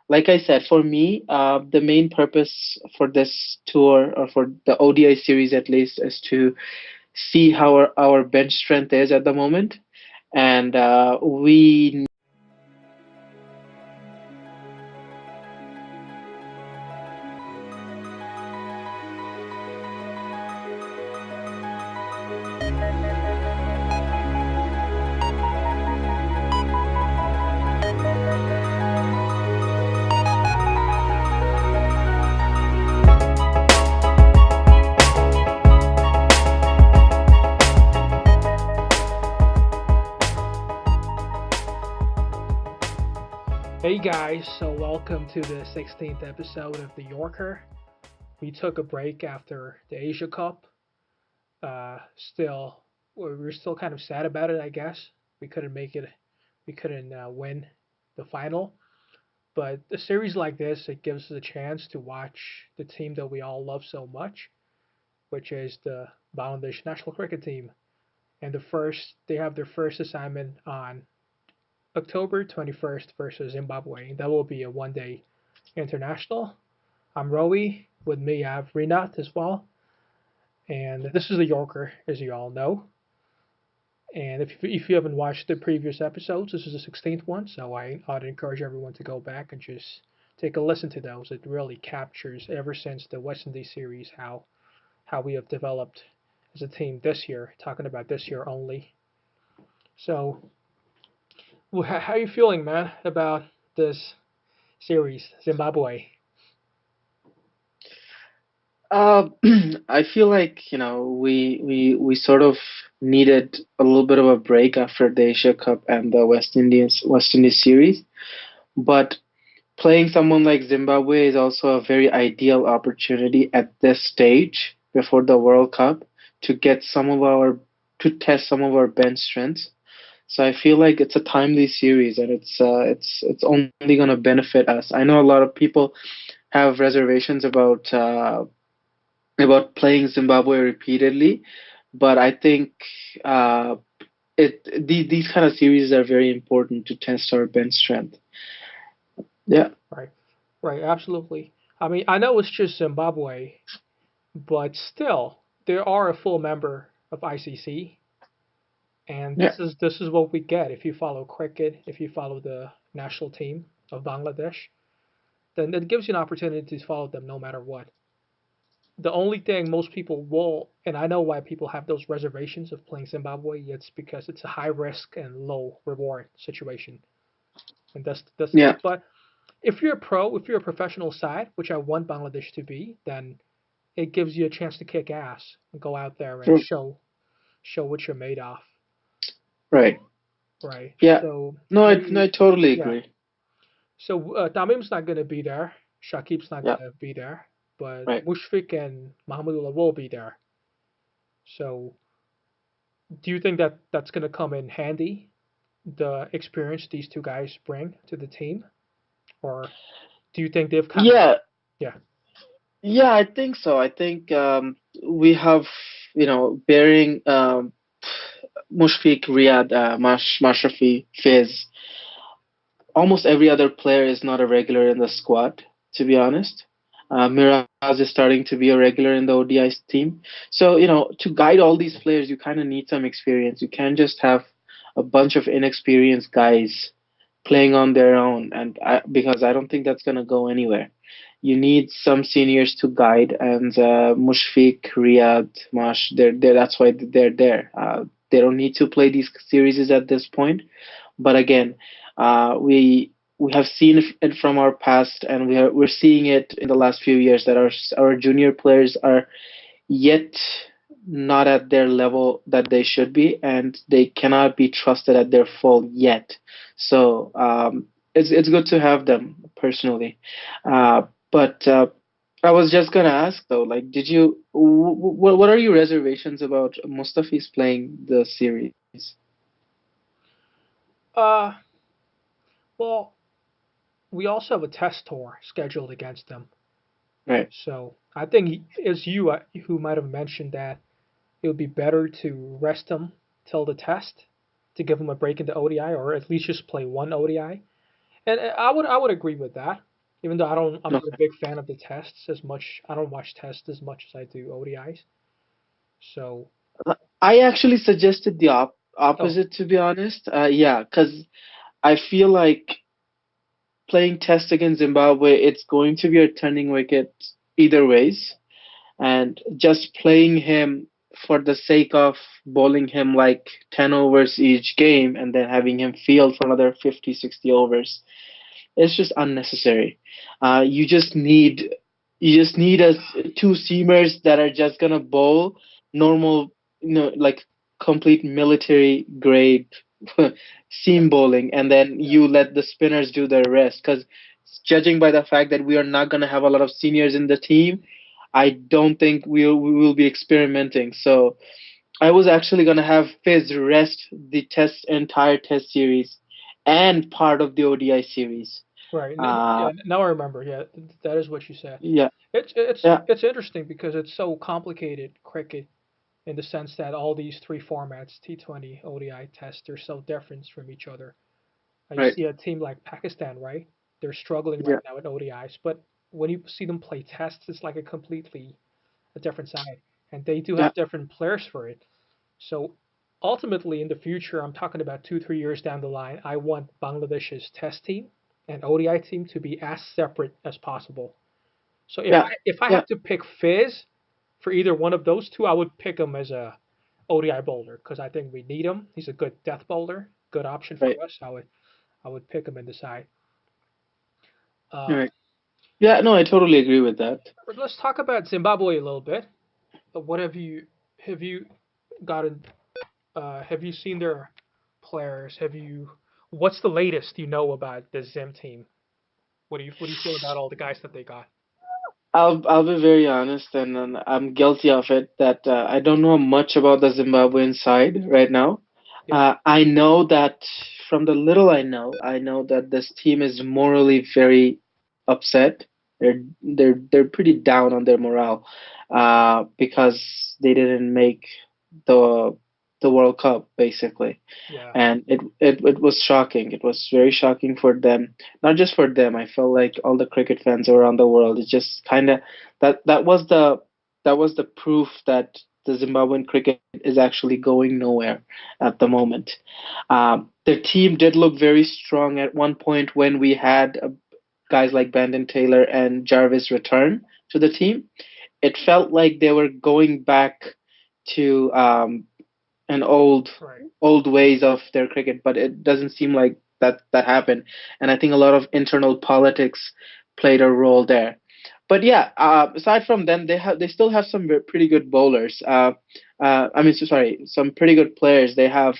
like I said, for me, the main purpose for this tour or for the ODI series at least is to see how our bench strength is at the moment, and we. Hey guys, so welcome to the 16th episode of the Yorker. We took a break after the Asia Cup. Still, we're still kind of sad about it, I guess. We couldn't make it, we couldn't win the final. But a series like this, it gives us a chance to watch the team that we all love so much, which is the Bangladesh national cricket team. And they have their first assignment on October 21st versus Zimbabwe. That will be a one-day international. I'm Roey. With me, I have Rinat as well. And this is the Yorker, as you all know. And if you haven't watched the previous episodes, this is the 16th one, so I'd encourage everyone to go back and just take a listen to those. It really captures, ever since the West Indies series, how we have developed as a team this year, talking about this year only. So, how are you feeling, man, about this series, Zimbabwe? Uh, I feel like we sort of needed a little bit of a break after the Asia Cup and the West Indies series, but playing someone like Zimbabwe is also a very ideal opportunity at this stage before the World Cup to get some of our to test some of our bench strengths. So I feel like it's a timely series, and it's only going to benefit us. I know a lot of people have reservations about playing Zimbabwe repeatedly, but I think uh, these kind of series are very important to test our bench strength. Yeah, Right, right, absolutely. I mean, I know it's just Zimbabwe, but still, they are a full member of ICC, and yeah, this is what we get if you follow cricket, if you follow the national team of Bangladesh, then it gives you an opportunity to follow them no matter what. The only thing most people will, and I know why people have those reservations of playing Zimbabwe, it's because it's a high risk and low reward situation, and that's yeah. but if you're a pro, if you're a professional side, which I want Bangladesh to be, then it gives you a chance to kick ass and go out there and True. show what you're made of, Right. right? Yeah. So No, I we totally yeah. agree. So Tamim's not gonna be there. Shakib's not Yeah. gonna be there, but Right. Mushfiq and Mahmudullah will be there. So do you think that that's gonna come in handy? The experience these two guys bring to the team, or do you think they've kind of Yeah. yeah Yeah, I think so. I think we have, bearing Mushfiq, Riyad, Mashrafi, Fizz. Almost every other player is not a regular in the squad, to be honest. Miraz is starting to be a regular in the ODI team. So, to guide all these players, you kind of need some experience. You can't just have a bunch of inexperienced guys playing on their own, because I don't think that's going to go anywhere. You need some seniors to guide, and Mushfiq, Riyad, Mash, that's why they're there. They don't need to play these series at this point, but again, we have seen it from our past, and we're seeing it in the last few years that our junior players are yet not at their level that they should be, and they cannot be trusted at their full yet. So it's good to have them personally, but I was just gonna ask though, like, what are your reservations about Mustafi's playing the series? uh well, we also have a test tour scheduled against them. Right. So I think it's you who might have mentioned that it would be better to rest them till the test to give them a break in the ODI, or at least just play one ODI. And I would agree with that. Even though I'm not a Okay. big fan of the tests as much. I don't watch tests as much as I do ODIs. So, I actually suggested the oh, opposite, to be honest. Yeah, because I feel like playing Test against Zimbabwe, it's going to be a turning wicket either ways. And just playing him for the sake of bowling him like 10 overs each game and then having him field for another 50, 60 overs, it's just unnecessary. You just need two seamers that are just gonna bowl normal, like complete military grade yeah, seam bowling, and then yeah, you let the spinners do the rest. Because judging by the fact that we are not gonna have a lot of seniors in the team, I don't think we will be experimenting. So I was actually gonna have Fizz rest the entire test series and part of the ODI series. right. Uh, Yeah, now I remember. Yeah, that is what you said. yeah, It's yeah, it's interesting because it's so complicated cricket in the sense that all these three formats, T20, ODI, Test, they're so different from each other. You right, see a team like Pakistan, right? They're struggling right yeah, now in ODIs, but when you see them play Tests, it's like a different side, and they do yeah, have different players for it. So ultimately, in the future, I'm talking about 2, 3 years down the line, I want Bangladesh's Test team and ODI team to be as separate as possible. So yeah, if I yeah, have to pick Fizz for either one of those two, I would pick him as a ODI bowler because I think we need him. He's a good death bowler, good option right, for us. I would pick him in the side. Uh, right. Yeah, no, I totally agree with that. let's talk about Zimbabwe a little bit. What have you gotten? Have you seen their players? Have you? What's the latest you know about the Zim team? What do you feel about all the guys that they got? I'll be very honest, and I'm guilty of it that I don't know much about the Zimbabwean side right now. Yeah, I know that from the little I know that this team is morally very upset. They're pretty down on their morale because they didn't make the the World Cup basically. yeah, And it was shocking. It was very shocking for them. Not just for them. I felt like all the cricket fans around the world. It just kind of that was the proof that the Zimbabwean cricket is actually going nowhere at the moment. The team did look very strong at one point when we had guys like Brandon Taylor and Jarvis return to the team. It felt like they were going back to and right. old ways of their cricket, but it doesn't seem like that happened. And I think a lot of internal politics played a role there. But yeah, aside from them, they still have some pretty good bowlers. I mean, sorry, some pretty good players. They have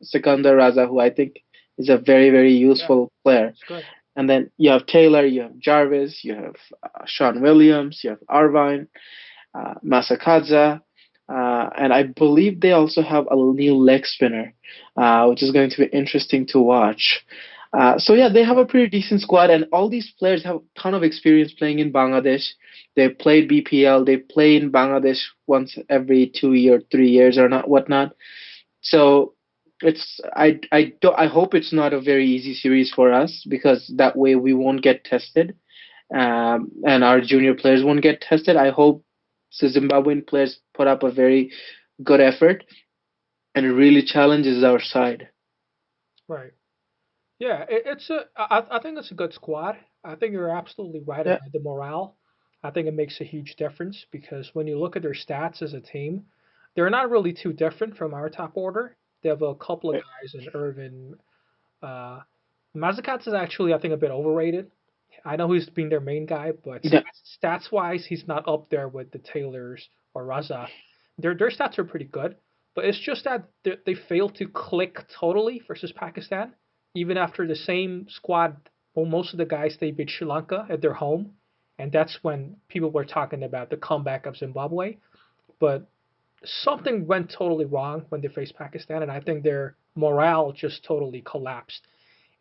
Sikandar Raza, who I think is a very Yeah, useful player. it's good. And then you have Taylor, you have Jarvis, you have Sean Williams, you have Arvine, Masakaza, and I believe they also have a new leg spinner, which is going to be interesting to watch. So yeah, they have a Right. pretty decent squad, and all these players have a ton of experience playing in Bangladesh. They played BPL, they play in Bangladesh once every 2 year, 3 years, or not whatnot. So I hope it's not a very easy series for us because that way we won't get tested and our junior players won't get tested. I hope the Zimbabwean players put up a very good effort and it really challenges our side. Right. Yeah, I think it's a good squad. I think you're absolutely right Yeah, about the morale. I think it makes a huge difference because when you look at their stats as a team, they're not really too different from our top order. They have a couple of right. guys in Irvin. Uh, Mazakats is actually, I think, a bit overrated. I know he's been their main guy, but Yeah, stats wise, he's not up there with the Taylors or Raza. Their stats are pretty good, but it's just that they failed to click totally versus Pakistan, even after the same squad. Well, most of the guys they beat Sri Lanka at their home, and that's when people were talking about the comeback of Zimbabwe. But something went totally wrong when they faced Pakistan, and I think their morale just totally collapsed,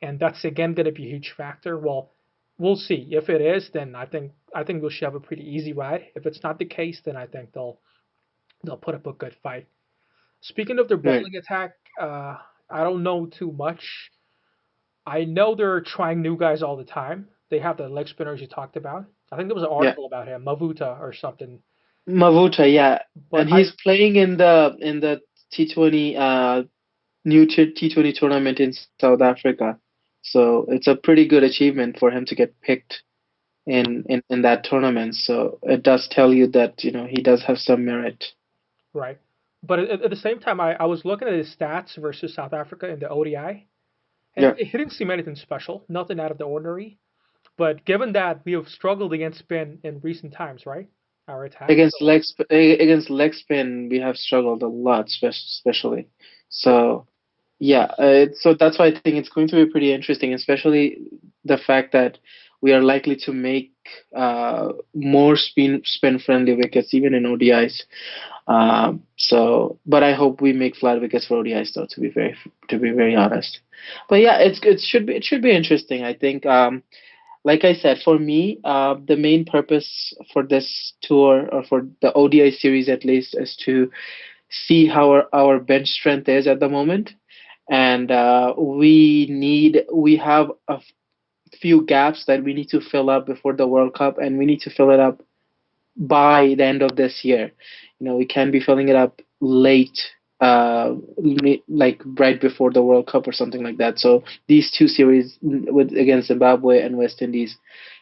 and that's again going to be a huge factor. Well, we'll see. If it is, then I think we should have a pretty easy ride. If it's not the case, then I think they'll put up a good fight. Speaking of their right. bowling attack, I don't know too much. I know they're trying new guys all the time. they have the leg spinners you talked about. I think there was an Yeah, article about him, Mavuta or something. Mavuta, yeah, But and he's playing in the T20 new T20 tournament in South Africa. So it's a pretty good achievement for him to get picked in that tournament. So it does tell you that, he does have some merit. right. But at the same time, I was looking at his stats versus South Africa in the ODI, and Yeah. he didn't seem anything special, nothing out of the ordinary. But given that we have struggled against spin in recent times, right? Our attack. So Against leg spin, we have struggled a lot, especially. So yeah, so that's why I think it's going to be pretty interesting, especially the fact that we are likely to make more spin friendly wickets even in ODIs. But I hope we make flat wickets for ODIs though, to be very honest. But yeah, it should be interesting. I think, like I said, for me, the main purpose for this tour, or for the ODI series at least, is to see how our bench strength is at the moment, and we have a few gaps that we need to fill up before the World Cup, and we need to fill it up by the end of this year. We can be filling it up late, like right before the World Cup or something like that. So these two series, against Zimbabwe and West Indies,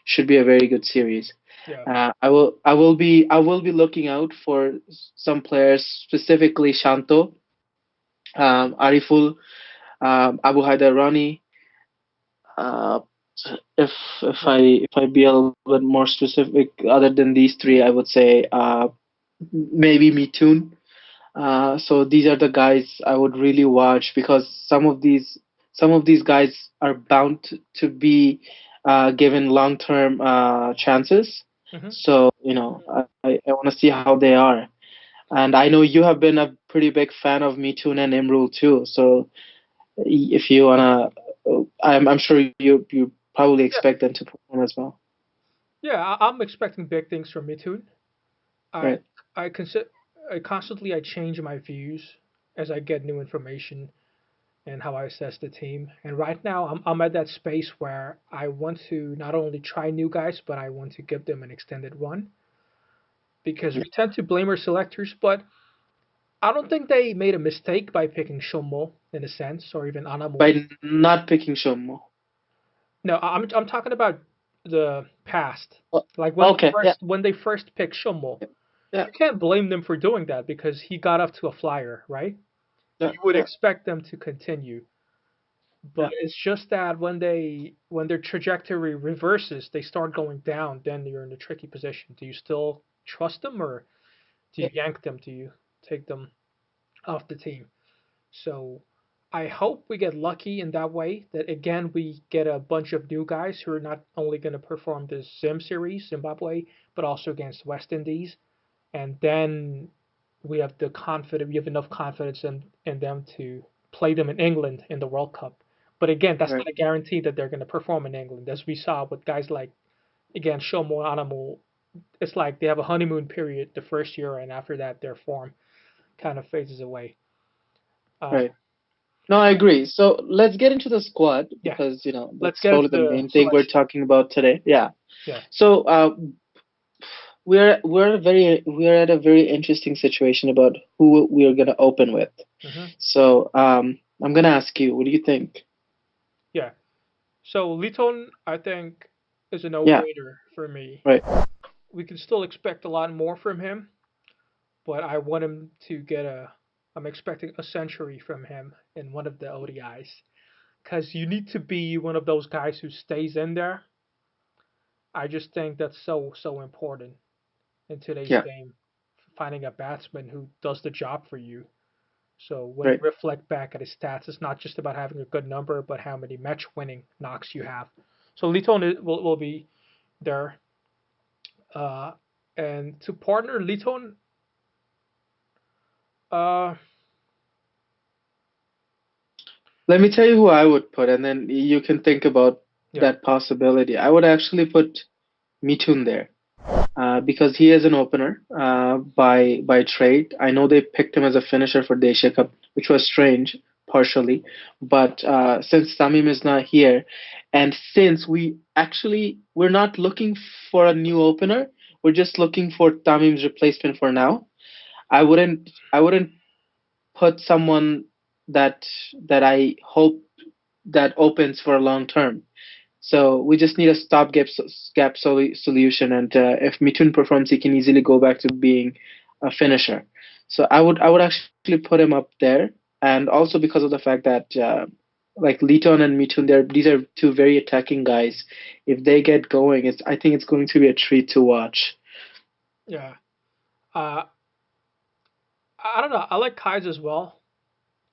should be a very good series. yeah. I will be looking out for some players, specifically Shanto, Ariful, Abu Haider Rani. Uh, if if I be a little bit more specific, other than these three, I would say maybe Mitun. So these are the guys I would really watch, because some of these guys are bound to be given long-term chances. Hmm. So I want to see how they are, and I know you have been a pretty big fan of Mitun and Imrul too. So if you wanna, I'm sure you probably Yeah. expect them to perform as well, Yeah. I'm expecting big things from Mitun. I right? I consider I constantly I change my views as I get new information and how I assess the team. And right now I'm at that space where I want to not only try new guys, but I want to give them an extended run because we tend to blame our selectors, but I don't think they made a mistake by picking Shomo in a sense, or even Anamul. By not picking Shomo. No, I'm talking about the past. Oh, Like okay, yeah, when they first picked Shomo, yeah, you can't blame them for doing that because he got off to a flyer, right? yeah, You would yeah, expect them to continue, but yeah, it's just that when their trajectory reverses, they start going down. Then you're in a tricky position. Do you still trust them, or do yeah. you yank them? Do you take them off the team? So I hope we get lucky in that way. That again we get a bunch of new guys who are not only going to perform the Zim series, Zimbabwe, but also against West Indies, and then we have enough confidence in them to play them in England in the World Cup. But again, that's Right, not a guarantee that they're going to perform in England, as we saw with guys like again Shomo Animal. It's like they have a honeymoon period the first year, and after that, their form kind of fades away. Uh, right. No, I agree. So let's get into the squad, yeah, because let's that's get probably into the the main thing we're selection. talking about today. Yeah. Yeah. So we're at a very interesting situation about who we're gonna open with. Hmm. So I'm gonna ask you, what do you think? Yeah. So Liton, I think, is a Yeah. no-brainer for me. Right. We can still expect a lot more from him, but I want him to get a. I'm expecting a century from him in one of the ODIs, because you need to be one of those guys who stays in there. I just think that's so important in today's Yeah. game, finding a batsman who does the job for you. So when you Right. reflect back at his stats, it's not just about having a good number, but how many match-winning knocks you have. So Liton will be there, uh, and to partner Liton, uh, Let me tell you who I would put, and then you can think about yeah. that possibility. I would actually put Mitun there, because he is an opener by trade. I know they picked him as a finisher for the Asia Cup, which was strange, partially. But since Tamim is not here, and since we're not looking for a new opener, we're just looking for Tamim's replacement for now. I wouldn't put someone that I hope that opens for a long term. So we just need a solution, and if Mitun performs, he can easily go back to being a finisher. So I would actually put him up there, and also because of the fact that like Liton and Mitun, these are two very attacking guys. If they get going, I think it's going to be a treat to watch. Yeah. Uh, I don't know. I like Kai's as well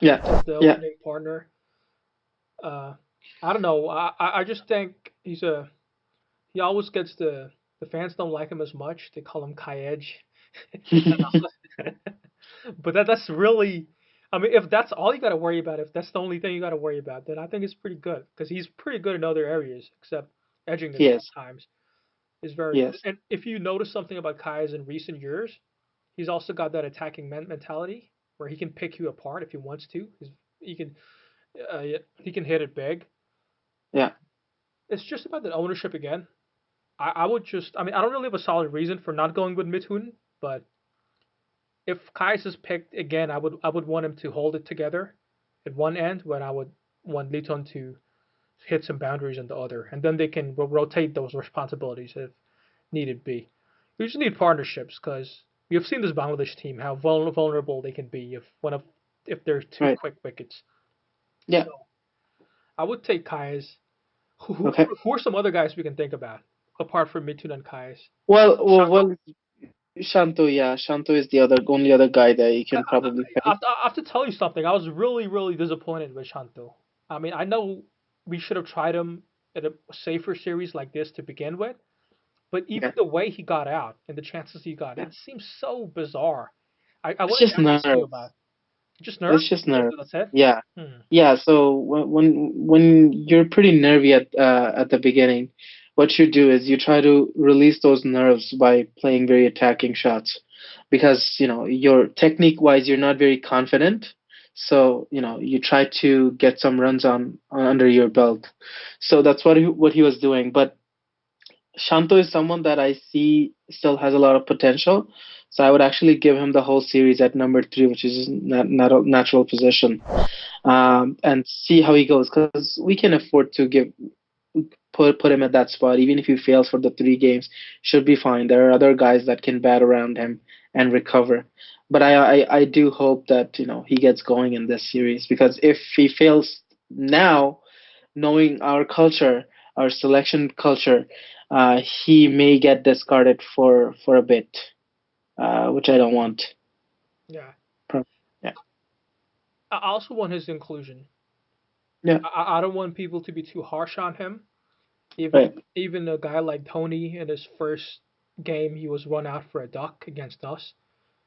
Yeah, as the yeah. opening partner. Uh, I don't know. I just think he always gets the fans don't like him as much. They call him Kai Edge. But that's really, I mean, if that's all you got to worry about, if that's the only thing you got to worry about, then I think it's pretty good because he's pretty good in other areas except edging it Yes, sometimes is very good. yes, And if you notice something about Kai's in recent years, he's also got that attacking mentality where he can pick you apart if he wants to. He can he can hit it big. yeah. It's just about the ownership again. I would just, I mean, I don't really have a solid reason for not going with Mithun, but if Kais is picked again, I would want him to hold it together at one end, when I would want Liton to hit some boundaries on the other, and then they can rotate those responsibilities if needed be. We just need partnerships because we have seen this Bangladesh team how vulnerable they can be if they're two Right. quick wickets. Yeah. So I would take Kais. Okay. Who are some other guys we can think about apart from Mithun and Kais? Well, Shanto. Shanto, yeah, Shanto is the only other guy that you can probably I pick. have to tell you something. I was really disappointed with Shanto. I mean, I know we should have tried him at a safer series like this to begin with, but even Yeah, the way he got out and the chances he got, yeah. it seems so bizarre. I It's wanted just to ask you nerves. about just nerves. It's just nerves. That's it. Yeah, Hmm. yeah. So when you're pretty nervy at the beginning, what you do is you try to release those nerves by playing very attacking shots, because your technique wise you're not very confident. So you try to get some runs on under your belt. So that's what he was doing. But Shanto is someone that I see still has a lot of potential. So I would actually give him the whole series at number three, which is his natural position, and see how he goes. Because we can afford to put him at that spot, even if he fails for the 3 games, should be fine. There are other guys that can bat around him and recover. But I do hope that he gets going in this series, because if he fails now, knowing our culture, our selection culture, he may get discarded for a bit, which I don't want. Yeah. Yeah, I also want his inclusion. yeah, I don't want people to be too harsh on him. right. Even a guy like Tony in his first game, he was run out for a duck against us.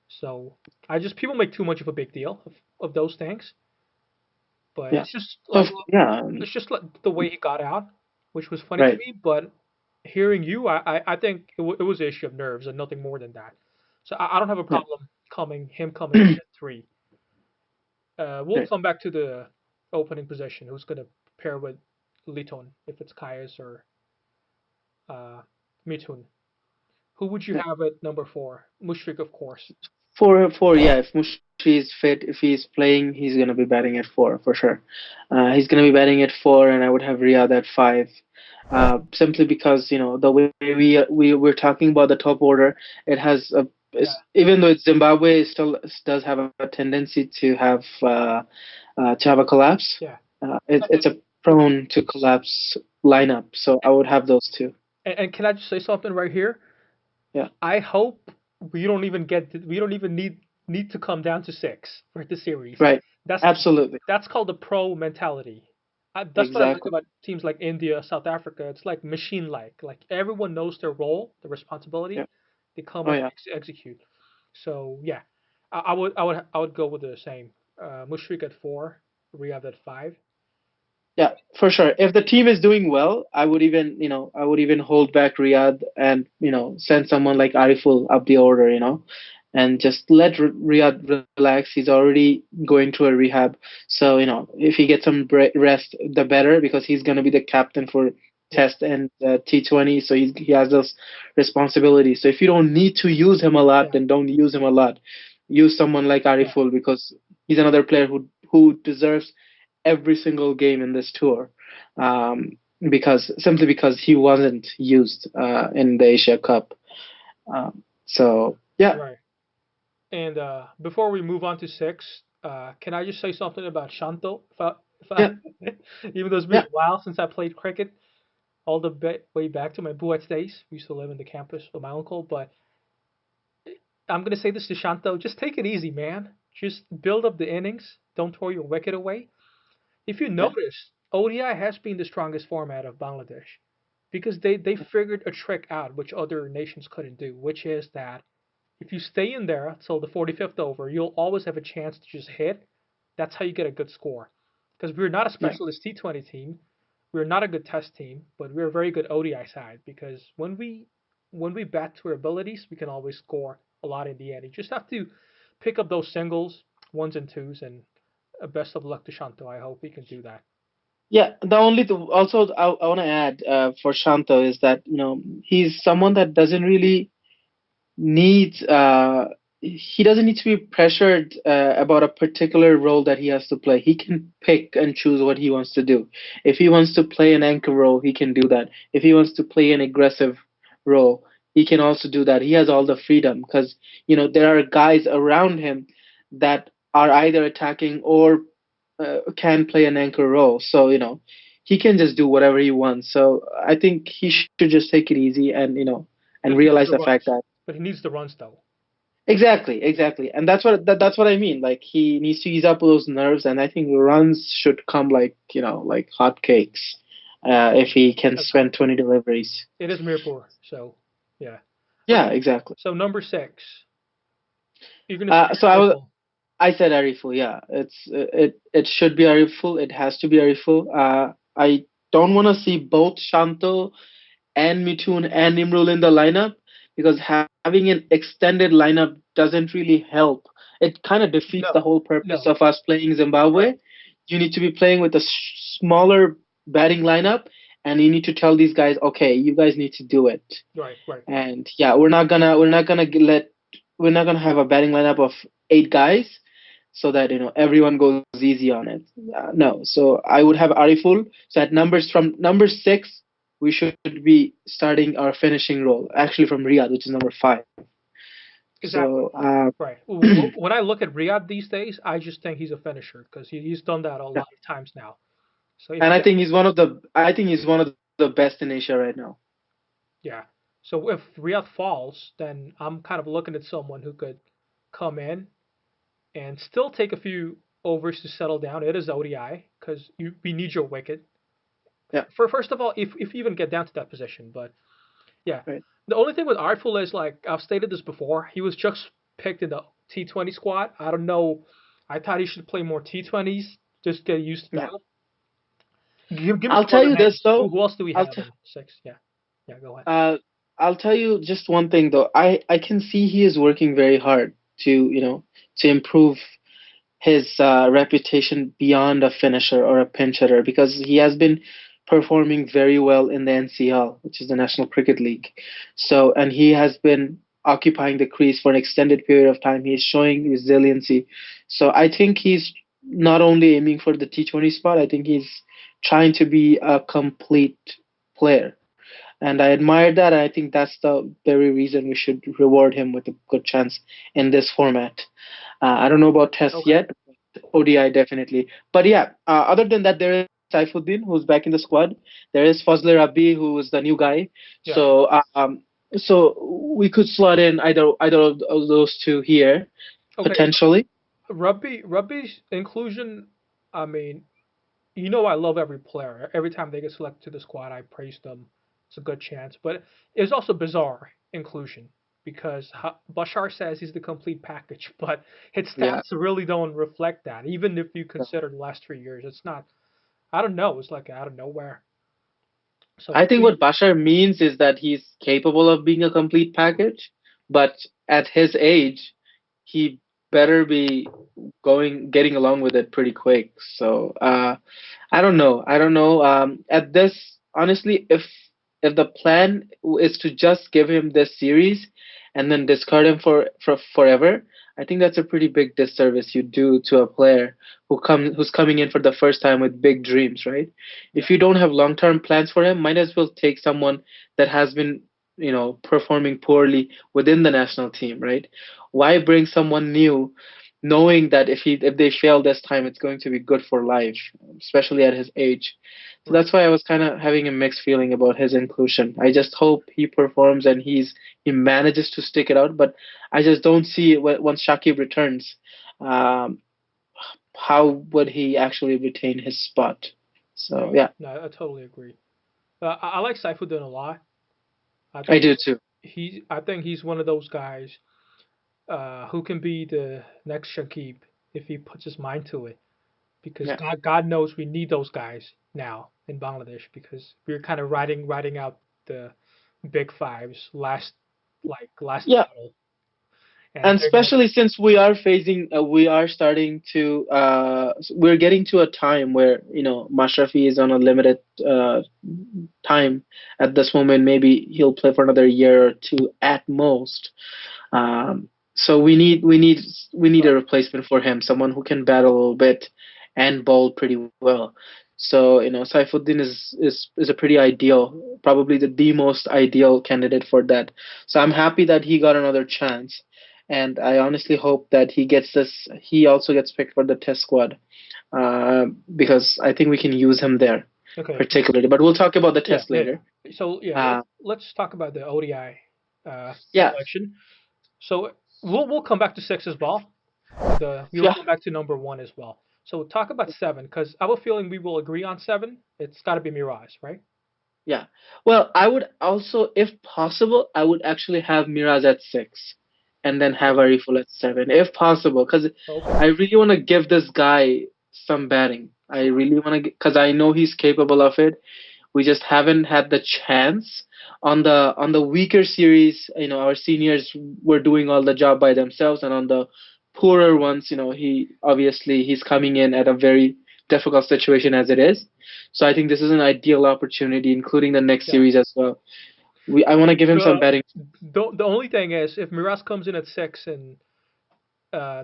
So I just people make too much of a big deal of those things. But Yeah, it's just so yeah, like the way he got out, which was funny to right. me. But hearing you, I think it was an issue of nerves and nothing more than that. So I don't have a Yeah, problem coming in at three. We'll right. come back to the opening position. Who's going to pair with Liton if it's Kayas or uh, Mitun? Who would you Yeah. have at number four? Mushfiq, of course. Four, yeah. If Mushi is fit, if he's playing, he's gonna be batting at four for sure. He's gonna be batting at four, and I would have Riyadh at five. Simply because the way we're talking about the top order, it has Yeah, even though it's Zimbabwe, it still does have a tendency to have a collapse. yeah. It's a prone to collapse lineup, so I would have those two. And can I just say something right here? Yeah, I hope we don't even need to come down to six for the series. right. That's Absolutely, that's called the pro mentality. That's what I like exactly. about teams like India, South Africa. It's like machine-like. Like everyone knows their role, the Yeah. responsibility. They come Oh and yeah. execute. So yeah, I would go with the same. Mushfiq at four, Riyadh at five. Yeah, for sure. If the team is doing well, I would even hold back Riyadh and send someone like Ariful up the order. and just let Riyadh relax. He's already going through a rehab, so if he gets some rest, the better, because he's going to be the captain for Yeah, Test and T20. So he has those responsibilities. So if you don't need to use him a lot, yeah, then don't use him a lot. Use someone like yeah. Ariful, because he's another player who deserves every single game in this tour. Um, because he wasn't used in the Asia Cup. So yeah, Right. And before we move on to six, can I just say something about Shanto? yeah, Even though it's been yeah, a while since I played cricket, all the way back to my Buets days. We used to live in the campus with my uncle, but I'm gonna say this to Shanto: just take it easy, man. Just build up the innings. Don't throw your wicket away. If you yeah, notice, ODI has been the strongest format of Bangladesh because they figured a trick out which other nations couldn't do, which is that if you stay in there till the 45th over, you'll always have a chance to just hit. That's how you get a good score. Because we're not a yeah. specialist T20 team, we're not a good test team, but we're a very good ODI side. Because when we bat to our abilities, we can always score a lot in the end. You just have to pick up those singles, ones and twos, and best of luck to Shanto. I hope he can do that. Yeah, the only also I want to add for Shanto is that he's someone that doesn't really needs he doesn't need to be pressured about a particular role that he has to play. He can pick and choose what he wants to do. If he wants to play an anchor role, he can do that. If he wants to play an aggressive role, he can also do that. He has all the freedom, because there are guys around him that are either attacking or can play an anchor role. So he can just do whatever he wants. So I think he should just take it easy, and But he realize needs the the fact runs. that But he needs the runs though. exactly, exactly, and that's what I mean. Like, he needs to ease up those nerves, and I think runs should come like like hotcakes, if he can That's right. spend 20 deliveries. It is Mirpur, so yeah. Yeah, Okay. exactly. So number six, you're gonna say So Ariful. I said Ariful. Yeah, it should be Ariful. It has to be Ariful. I don't want to see both Shanto and Mithun and Imrul in the lineup, because having an extended lineup doesn't really help. It kind of defeats the No, whole purpose no. of us playing Right, Zimbabwe. You need to be playing with a smaller batting lineup, and you need to tell these guys, okay, you guys need to do it. right, right. And yeah, we're not gonna have a batting lineup of 8 guys, so that everyone goes easy on it. No, so I would have Ariful. So at numbers from number 6, we should be starting our finishing role, actually from Riyadh, which is number 5. Exactly. So Right. When I look at Riyadh these days, I just think he's a finisher because he's done that a yeah. lot of times now. So if And that, I think he's one of the best in Asia right now. yeah. So if Riyadh falls, then I'm kind of looking at someone who could come in and still take a few overs to settle down. It is ODI because we need your wicket. Yeah, For first of all, if you even get down to that position, but yeah. right. The only thing with Artful is like I've stated this before, he was just picked in the T20 squad. I don't know. I thought he should play more T20s. Just get used to Yeah. that. Give me I'll some tell other you this names. though. Who else do we I'll have t- in six? Yeah, yeah. Go ahead. uh, I'll tell you just one thing though. I can see he is working very hard to improve his reputation beyond a finisher or a pinch hitter, because he has been performing very well in the NCL, which is the National Cricket League. So, and he has been occupying the crease for an extended period of time. He is showing resiliency. So I think he's not only aiming for the T20 spot, I think he's trying to be a complete player. And I admire that. And I think that's the very reason we should reward him with a good chance in this format. I don't know about Test Okay. yet, ODI definitely. But yeah, other than that, there is Saifuddin, who's back in the squad. There is Fazle Rabbi, who is the new guy. Yeah. So we could slot in either of those two here Okay. potentially. Rugby's inclusion. I mean, I love every player. Every time they get selected to the squad, I praise them. It's a good chance, but it's also bizarre inclusion because Bashar says he's the complete package, but his Yeah. stats really don't reflect that. Even if you consider the last 3 years, it's not. I don't know. It's like out of nowhere. So I think what Bashar means is that he's capable of being a complete package, but at his age, he better be getting along with it pretty quick. So I don't know. I don't know. At this, honestly, if the plan is to just give him this series and then discard him for forever, I think that's a pretty big disservice you do to a player who's coming in for the first time with big dreams, right? Yeah. If you don't have long-term plans for him, might as well take someone that has been, performing poorly within the national team, right? Why bring someone new, knowing that if they fail this time, it's going to be good for life, especially at his age. So Right. that's why I was kind of having a mixed feeling about his inclusion. I just hope he performs and he manages to stick it out. But I just don't see once Shakib returns, um, how would he actually retain his spot? So Right. yeah, No, I totally agree. I like Saifuddin a lot. I I think do too. I think he's one of those guys who can be the next Shakib if he puts his mind to it. Because Yeah, God knows we need those guys now in Bangladesh because we're kind of riding out the big fives last yeah. battle, and And they're gonna especially since we are starting to, we're getting to a time where, Mashrafi is on a limited time at this moment. Maybe he'll play for another year or two at most. So we need a right. replacement for him, someone who can battle a little bit and bowl pretty well. So, Saifuddin is a pretty ideal, probably the most ideal candidate for that. So I'm happy that he got another chance, and I honestly hope that he also gets picked for the test squad, because I think we can use him there Okay, particularly. But we'll talk about the yeah, test yeah, later. yeah. So yeah, Uh, let's talk about the ODI yeah, selection. So we'll come back to six as well. We'll yeah. come back to number one as well. So talk about seven because I have a feeling we will agree on seven. It's got to be Mirage, right? Yeah. Well, I would also, if possible, I would actually have Miraz at 6 and then have Okay. Ariful at 7, if possible, because Okay. I really want to give this guy some batting. I really want to, because I know he's capable of it. We just haven't had the chance on the weaker series. Our seniors were doing all the job by themselves, and on the poorer ones, he's coming in at a very difficult situation as it is. So I think this is an ideal opportunity, including the next Yeah. series as well. I want to give him some The batting. the only thing is if Miraz comes in at six and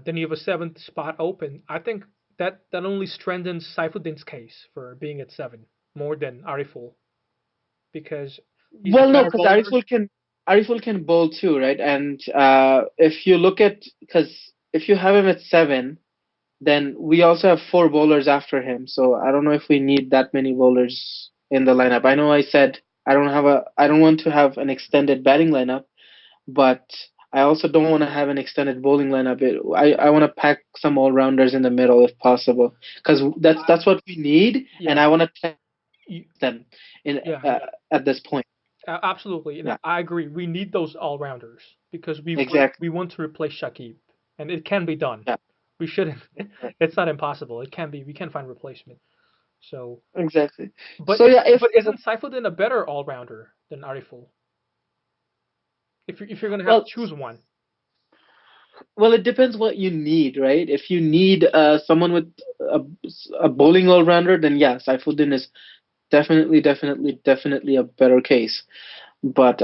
then you have a seventh spot open, I think that only strengthens Saifuddin's case for being at seven more than Ariful because he's a Well, no, better because bowler. Ariful can bowl too, right? And if you look at, because if you have him at 7, then we also have 4 bowlers after him. So I don't know if we need that many bowlers in the lineup. I know I said I don't want to have an extended batting lineup, but I also don't want to have an extended bowling lineup. I want to pack some all rounders in the middle if possible, because I, that's what we need, and yeah, I want to test you, them in yeah, at this point. absolutely, and Yeah, I agree. We need those all rounders because exactly. we want to replace Shakib, and it can be done. Yeah, We shouldn't. exactly. It's not impossible. It can be. We can find replacement. So, Exactly. but So yeah, if but isn't Saifuddin a better all rounder than Ariful? If you're gonna have to well, choose one. well, it depends what you need, right? If you need someone with a, a bowling all rounder, then yeah, Saifuddin is definitely a better case. But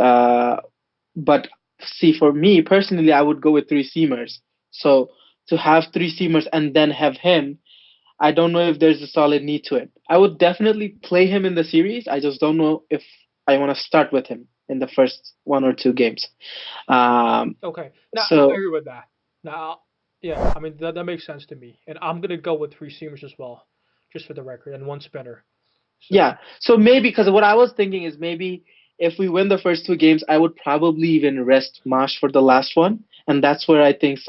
see, for me personally, I would go with three seamers. So to have three seamers and then have him, I don't know if there's a solid need to it. I would definitely play him in the series. I just don't know if I want to start with him in the first 1 or 2 games. Um, Okay. Now I so agree with that. Now, yeah, I mean that makes sense to me, and I'm gonna go with three seamers as well, just for the record, and one spinner. So yeah, so maybe, because what I was thinking is maybe if we win the first 2 games, I would probably even rest Mash for the last one, and that's where I think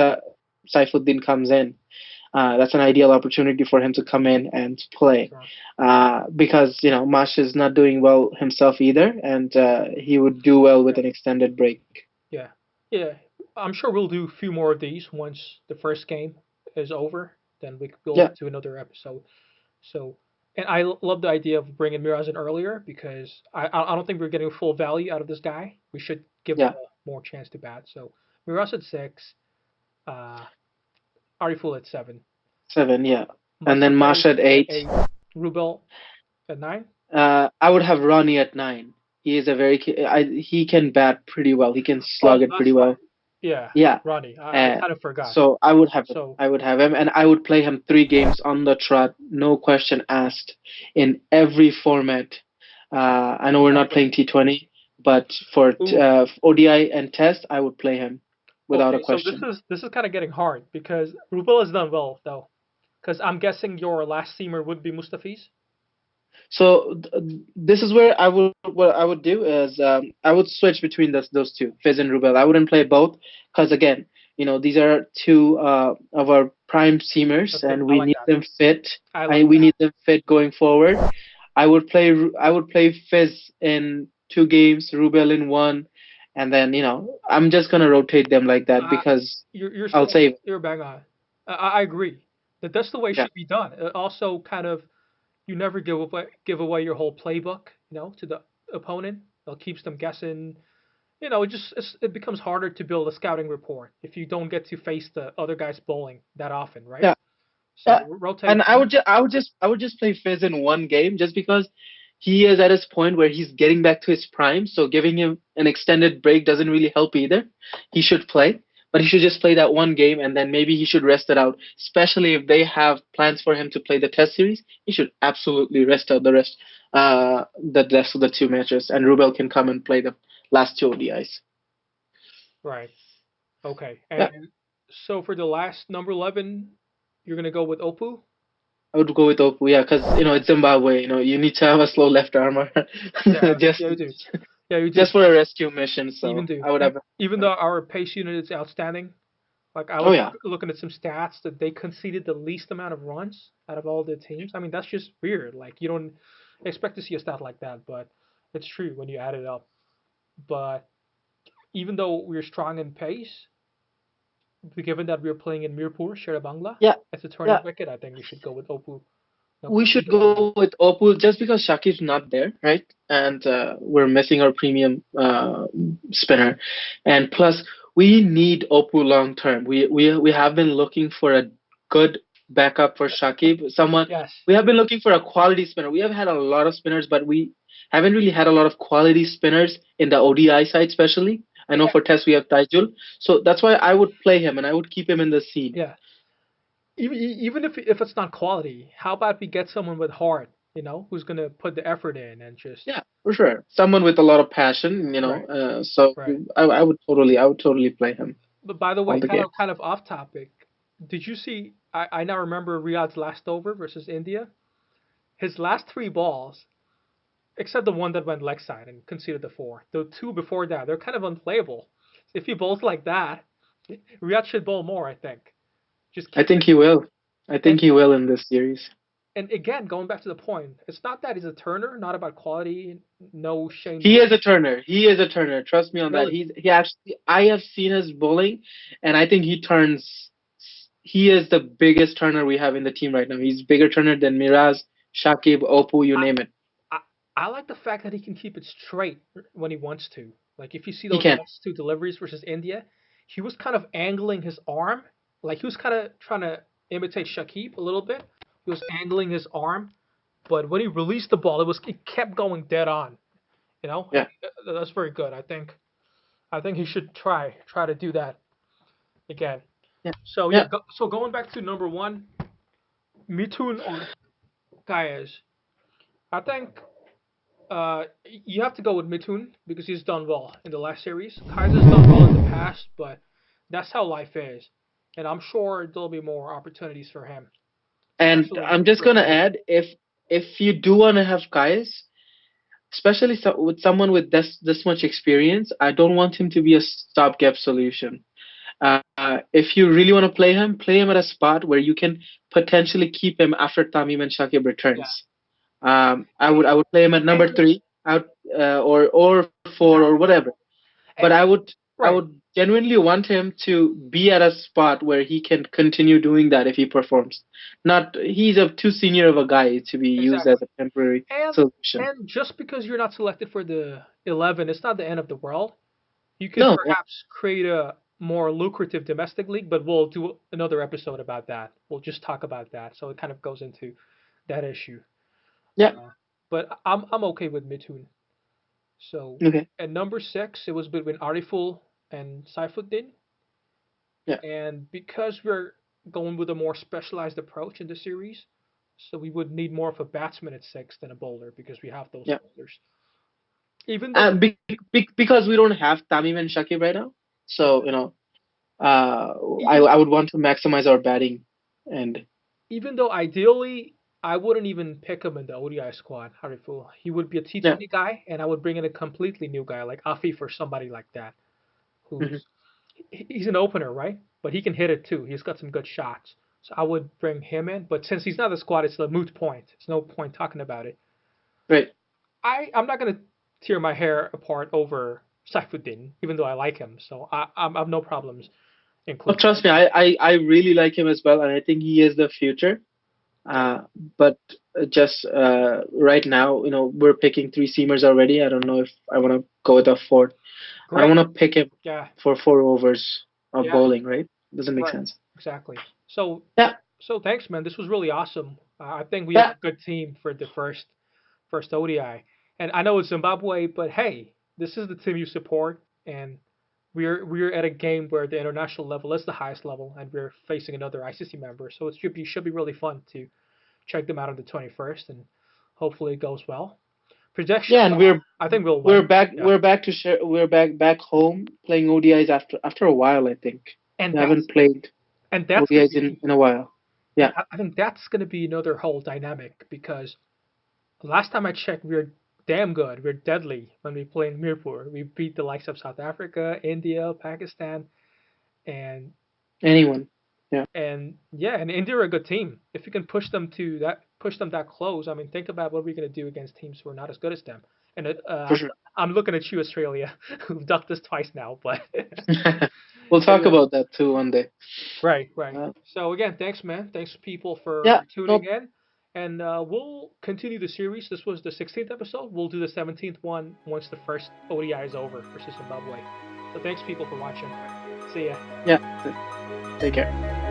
Saifuddin comes in. That's an ideal opportunity for him to come in and play, sure. because Mash is not doing well himself either, and he would do well with Yeah. an extended break. Yeah. Yeah. I'm sure we'll do a few more of these once the first game is over. Then we'll Yeah, do another episode. So, and I love the idea of bringing Miraz in earlier because I don't think we're getting full value out of this guy. We should give him yeah, a more chance to bat. So Miraz at six, Uh, Ariful at 7, 7, yeah. And then Marsh Mustafi at at 8. 8, Rubel at 9. I would have Ronnie at 9. He is a he can bat pretty well. He can Oh, slug it pretty that's right. well. Yeah, Yeah. Ronnie. I Uh, kind of forgot. so I would have him. So, I would have him, and I would play him 3 games on the trot, no question asked, in every format. I know we're not okay. playing T20, but for Ooh. ODI and Test, I would play him without a Okay, so this question. is this is kind of getting hard because Rubel has done well though. Because I'm guessing your last seamer would be Mustafi's. So this is where what I would do is I would switch between those two, Fizz and Rubel. I wouldn't play both because again, these are two of our prime seamers, Okay, and I we like need that. them fit. I I like We that. need them fit going forward. I would play Fizz in 2 games, Rubel in one, and then I'm just gonna rotate them like that Uh, because you're I'll spot on. save. You're bang on. I agree that that's the way it Yeah, should be done. Also, kind of you never give away your whole playbook, to the opponent. It keeps them guessing. It becomes harder to build a scouting report if you don't get to face the other guy's bowling that often, right? yeah. So Yeah, rotate and them. I would just play Fizz in 1 game just because he is at his point where he's getting back to his prime. So giving him an extended break doesn't really help either. He should play, but he should just play that 1 game and then maybe he should rest it out. Especially if they have plans for him to play the Test series, he should absolutely rest out the rest of the 2 matches, and Rubel can come and play the last 2 ODIs. Right. Okay. Yeah, And so for the last number 11, you're gonna go with Opu. I would go with Opu, yeah, because it's Zimbabwe. You need to have a slow left armor, Yeah. just Yeah, you do. Yeah, you do. just for a rescue mission. Even So do. I would And have. even though our pace unit is outstanding, like I Oh was yeah, looking at some stats that they conceded the least amount of runs out of all the teams. I mean, that's just weird. Like you don't expect to see a stat like that, but it's true when you add it up. But even though we're strong in pace, given that we're playing in Mirpur, Sherabangla, yeah, as a turning yeah. wicket, I think we should go with Opu. No We should questions on that. go with Opal just because Shakib's not there, right? And we're missing our premium spinner, and plus we need Opal long term. We have been looking for a good backup for Shakib. Someone Yes. We have been looking for a quality spinner. We have had a lot of spinners, but we haven't really had a lot of quality spinners in the ODI side, especially. I know Yeah. for Test we have Taijul, so that's why I would play him and I would keep him in the scene. Yeah. Even if it's not quality, how about we get someone with heart, who's gonna put the effort in and just Yeah, for sure. Someone with a lot of passion, right, so right. I would totally play him But by the way, all the kind game. of kind of off topic. Did you see? I now remember Riyadh's last over versus India. His last 3 balls, except the one that went leg side and conceded the four. The two before that, they're kind of unplayable. If he bowls like that, Riyadh should bowl more. I think. Just I keep think it. he will. I And think he will in this series. and again, going back to the point, it's not that he's a turner, not about quality. No Shane He Warne. is a turner. He is a turner. Trust me on that. Really, He actually. I have seen his bowling, and I think he turns. He is the biggest turner we have in the team right now. He's bigger turner than Miraz, Shakib, Oppo, you I, name it. I I like the fact that he can keep it straight when he wants to. Like if you see He those can. last two deliveries versus India, he was kind of angling his arm, like he was kind of trying to imitate Shakib a little bit. He was angling his arm, but when he released the ball, it kept going dead on. Yeah. That's very good. I think he should try to do that again. Yeah. So yeah, Yeah. so going back to number one, Mitun or Kayes. I think you have to go with Mitun because he's done well in the last series. Kaiser's done well in the past, but that's how life is, and I'm sure there'll be more opportunities for him, And especially I'm just for gonna India. add, if you do want to have guys, especially with someone with this much experience, I don't want him to be a stopgap solution. If you really want to play him at a spot where you can potentially keep him after Tamim and Shakib Yeah, returns. and, I would play him at number and 3 out, or 4 or exactly, whatever. But and I right, would genuinely want him to be at a spot where he can continue doing that if he performs. Not He's a too senior of a guy to be used as exactly, a temporary and solution. and just because you're not selected for the 11, it's not the end of the world. You could No, yeah, perhaps create more lucrative domestic league, but we'll do another episode about that. We'll just talk about that. So it kind of goes into that issue. Yeah. Uh, but I'm okay with Mitun. So Okay. at number 6, it was between Ariful and Saifuddin, Yeah. and because we're going with a more specialized approach in the series, so we would need more of a batsman at 6 than a bowler because we have those Yeah. bowlers. Even though Because we don't have Tamim and Shakib right now, so even I would want to maximize our batting. And even though ideally I wouldn't even pick him in the ODI squad, Ariful. He would be a yeah. T20 guy, and I would bring in a completely new guy like Afif or somebody like that, Hmm. who's he's an opener, right? But he can hit it too. He's got some good shots. So I would bring him in. But since he's not the squad, it's a moot point. It's no point talking about it. Right. I'm not gonna tear my hair apart over Saifuddin, even though I like him. So I have no problems Oh, including. trust me, I really like him as well, and I think he is the future. Yeah. But just right now, we're picking three seamers already. I don't know if I want to go with a fourth. I don't Great. want to pick him Yeah. for 4 overs of Yeah. bowling, right? Doesn't make Right. sense. Exactly. So Yeah. so thanks, man. This was really awesome. I think we have Yeah. a good team for the first ODI. And I know it's Zimbabwe, but hey, this is the team you support, and we're at a game where the international level is the highest level, and we're facing another ICC member. So it should be really fun to check them out on the 21st, and hopefully it goes well. Projection, Yeah, and we're I think we'll we're win. back Yeah, we're back to share we're back home playing ODIs after a while, I think. and We that's haven't played and that's gonna ODIs in be in a while. and Yeah. I think that's gonna be another whole dynamic because last time I checked, we are damn good. We're deadly when we play in Mirpur. We beat the likes of South Africa, India, Pakistan, and Anyone. Yeah, yeah, and India are a good team. If you can push them that close, I mean, think about what we're gonna do against teams who are not as good as them. And for sure. I'm looking at you, Australia, who've done this twice now, but We'll but talk yeah, about that too one day. right, right. Uh, So again, thanks, man. Thanks, people, yeah. for tuning No. in. And we'll continue the series. This was the 16th episode. We'll do the 17th one once the first ODI is over versus Zimbabwe. So thanks, people, for watching. See ya. Yeah. Take care.